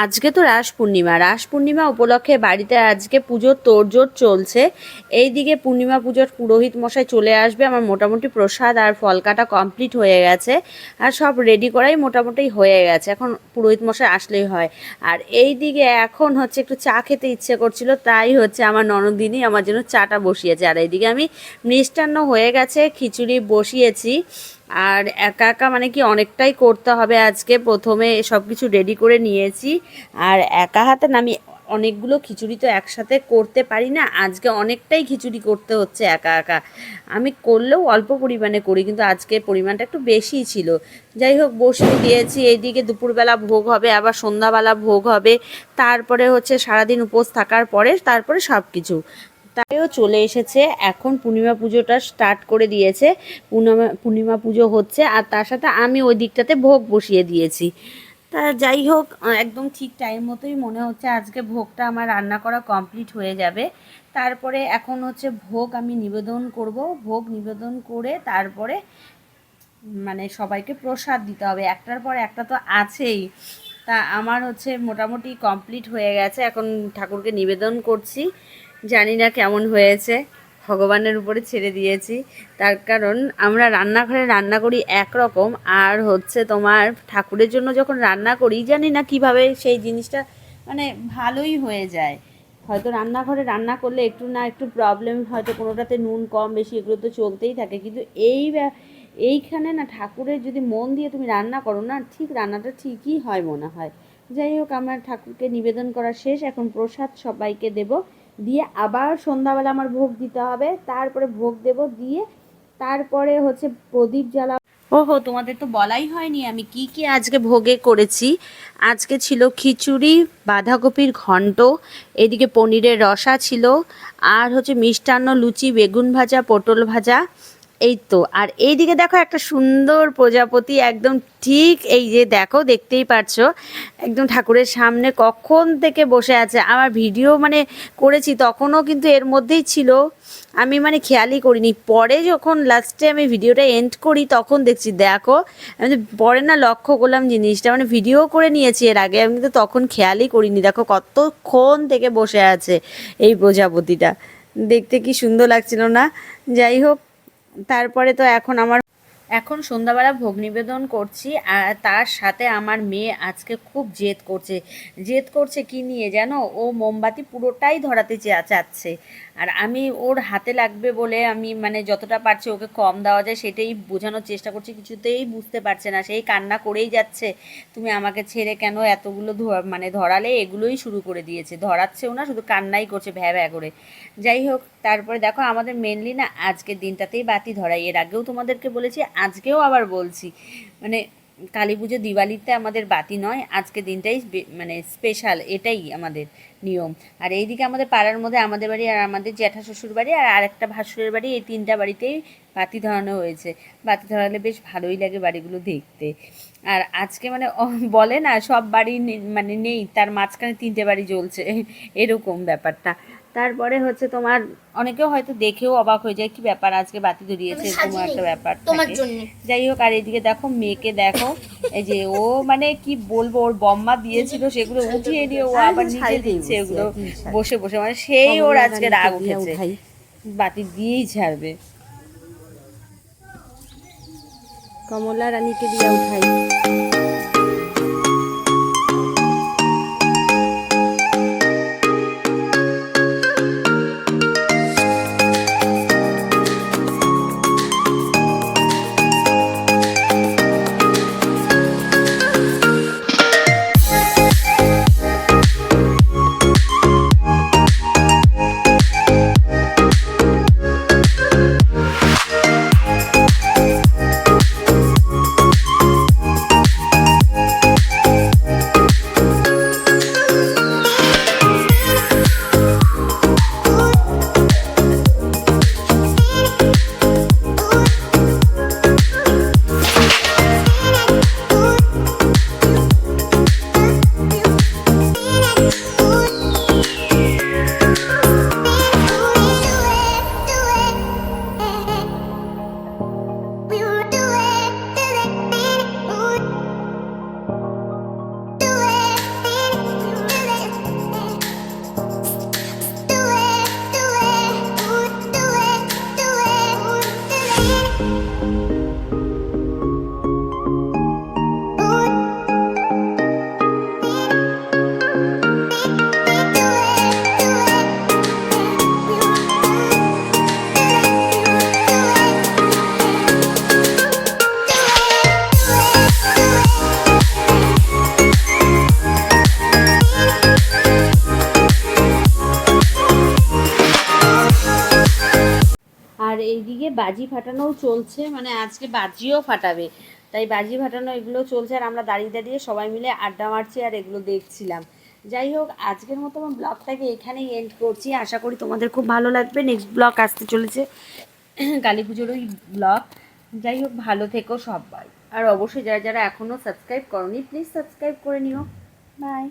আজকে তো রাস পূর্ণিমা উপলক্ষে বাড়িতে আজকে পুজোর তোড়জোড় চলছে। এইদিকে পূর্ণিমা পুজোর পুরোহিত মশাই চলে আসবে, আমার মোটামুটি প্রসাদ আর ফল কাটা কমপ্লিট হয়ে গেছে, আর সব রেডি করাই মোটামুটি হয়ে গেছে, এখন পুরোহিত মশাই আসলেই হয়। আর এই দিকে এখন হচ্ছে একটু চা খেতে ইচ্ছে করছিল, তাই হচ্ছে আমার ননদিনী আমার জন্য চাটা বসিয়েছে। আর এইদিকে আমি মিষ্টান্ন হয়ে গেছে, খিচুড়ি বসিয়েছি। আর একা একা মানে কি অনেকটাই করতে হবে, আজকে প্রথমে সব কিছু রেডি করে নিয়েছি। আর একা হাতে না আমি অনেকগুলো খিচুড়ি তো একসাথে করতে পারি না, আজকে অনেকটাই খিচুড়ি করতে হচ্ছে একা একা। আমি করলেও অল্প পরিমাণে করি, কিন্তু আজকে পরিমাণটা একটু বেশিই ছিল। যাই হোক, বসিয়ে দিয়েছি। এইদিকে দুপুরবেলা ভোগ হবে, আবার সন্ধ্যাবেলা ভোগ হবে, তারপরে হচ্ছে সারাদিন উপোস থাকার পরে তারপরে সব কিছু। তাইও চলে এসেছে, এখন পূর্ণিমা পুজোটা স্টার্ট করে দিয়েছে। পূর্ণিমা পুজো হচ্ছে, আর তার সাথে আমি ওই দিকটাতে ভোগ বসিয়ে দিয়েছি। তা যাই হোক, একদম ঠিক টাইম মতোই মনে হচ্ছে আজকে ভোগটা আমার রান্না করা কমপ্লিট হয়ে যাবে। তারপরে এখন হচ্ছে ভোগ আমি নিবেদন করব, ভোগ নিবেদন করে তারপরে মানে সবাইকে প্রসাদ দিতে হবে, একটার পর একটা তো আছেই। তা আমার হচ্ছে মোটামুটি কমপ্লিট হয়ে গেছে, এখন ঠাকুরকে নিবেদন করছি। জানি না কেমন হয়েছে, ভগবানের উপরে ছেড়ে দিয়েছি। তার কারণ আমরা রান্নাঘরে রান্না করি একরকম, আর হচ্ছে তোমার ঠাকুরের জন্য যখন রান্না করি জানি না কিভাবে সেই জিনিসটা মানে ভালোই হয়ে যায়। হয়তো রান্নাঘরে রান্না করলে একটু না একটু প্রবলেম, হয়তো কোনোটাতে নুন কম বেশি এগুলো তো চলতেই থাকে, কিন্তু এইখানে না ঠাকুরের যদি মন দিয়ে তুমি রান্না করো না, ঠিক রান্নাটা ঠিকই হয় মনে হয়। যাই হোক, আমার ঠাকুরকে নিবেদন করা শেষ, এখন প্রসাদ সবাইকে দেব, দিয়ে আবার সন্ধ্যাবেলা আমার ভোগ দিতে হবে, তারপরে ভোগ দেব, দিয়ে তারপরে হচ্ছে প্রদীপ জ্বালা। ওহো, তোমাদের তো বলাই হয়নি আমি কি কি আজকে ভোগে করেছি। আজকে ছিল খিচুড়ি, বাঁধাকপির ঘন্ট, এদিকে পনিরের রসা ছিল, আর হচ্ছে মিষ্টান্ন, লুচি, বেগুন ভাজা, পটল ভাজা। এই তো, আর এইদিকে দেখো একটা সুন্দর প্রজাপতি, একদম ঠিক এই যে দেখো, দেখতেই পারছো, একদম ঠাকুরের সামনে কখন থেকে বসে আছে। আমার ভিডিও মানে করেছি তখনও কিন্তু এর মধ্যেই ছিল, আমি মানে খেয়ালই করিনি। পরে যখন লাস্টে আমি ভিডিওটা এন্ড করি তখন দেখছি, দেখো আমি পরে না লক্ষ্য করলাম জিনিসটা, মানে ভিডিও করে নিয়েছি এর আগে, আমি কিন্তু তখন খেয়ালই করিনি। দেখো কতক্ষণ থেকে বসে আছে এই প্রজাপতিটা, দেখতে কি সুন্দর লাগছিল না। যাই হোক, তারপরে তো এখন সন্ধ্যাবেলা ভোগ নিবেদন করছি, আর তার সাথে আমার মেয়ে আজকে খুব জেদ করছে কি নিয়ে জানো, ও মোমবাতি পুরোটাই ধরাতে চাচ্ছে। আর আমি ওর হাতে লাগবে বলে আমি মানে যতটা পারছি ওকে কম দেওয়া যায় সেটাই বোঝানোর চেষ্টা করছি, কিছুতেই বুঝতে পারছে না, সেই কান্না করেই যাচ্ছে, তুমি আমাকে ছেড়ে কেন এতগুলো মানে ধরালে, এগুলোই শুরু করে দিয়েছে, ধরাচ্ছেও না, শুধু কান্নাই করছে ভ্যা ভ্যা করে। যাই হোক, তারপরে দেখো আমাদের মেনলি না আজকের দিনটাতেই বাতি ধরাই, এর আগেও তোমাদেরকে বলেছি, আজকেও আবার বলছি, মানে কালী পুজো দিওয়ালিতে আমাদের বাতি নয়, আজকে দিনটাই মানে স্পেশাল, এটাই আমাদের নিয়ম। আর এইদিকে আমাদের পাড়ার মধ্যে আমাদের বাড়ি আর আমাদের জ্যাঠা শ্বশুর বাড়ি আর আরেকটা ভাসুরের বাড়ি, এই তিনটা বাড়িতেই বাতি ধরানো হয়েছে। বাতি ধরালে বেশ ভালোই লাগে বাড়িগুলো দেখতে। আর আজকে মানে বলে না সব বাড়ি মানে নেই, তার মাঝখানে তিনটে বাড়ি জ্বলছে, এরকম ব্যাপারটা। তারপরে হচ্ছে তোমার অনেকেও হয়তো দেখেও অবাক হয়ে যায় কি ব্যাপার আজকে বাতি ধরিয়েছে, এরকম একটা ব্যাপার থাকে। যাই হোক, আর এদিকে দেখো মেয়েকে দেখো, এই যে ও মানে কি বলবো, ওর বম্মা দিয়েছিল সেগুলো উঠিয়ে নিয়ে ও আবার নিজে দিচ্ছে এগুলো বসে বসে, মানে সেই ওর আজকে রাগ উঠেছে, বাতি দিয়েই ছাড়বে। কমলা রানীকে দিয়ে উঠাই। এদিকে বাজি ফাটানোও চলছে, মানে আজকে বাজিও ফাটাবে, তাই বাজি ফাটানো এগুলো চলছে আর আমরা দাঁড়িয়ে দাঁড়িয়ে সবাই মিলে আড্ডা মারছি আর এগুলো দেখছিলাম। যাই হোক, আজকের মতো আমার ব্লগটাকে এখানেই এন্ড করছি। আশা করি তোমাদের খুব ভালো লাগবে। নেক্সট ব্লগ আসতে চলেছে কালী পুজোর ওই ব্লগ। যাই হোক, ভালো থেকো সবাই, আর অবশ্যই যারা যারা এখনও সাবস্ক্রাইব করোনি প্লিজ সাবস্ক্রাইব করে নিও। বাই।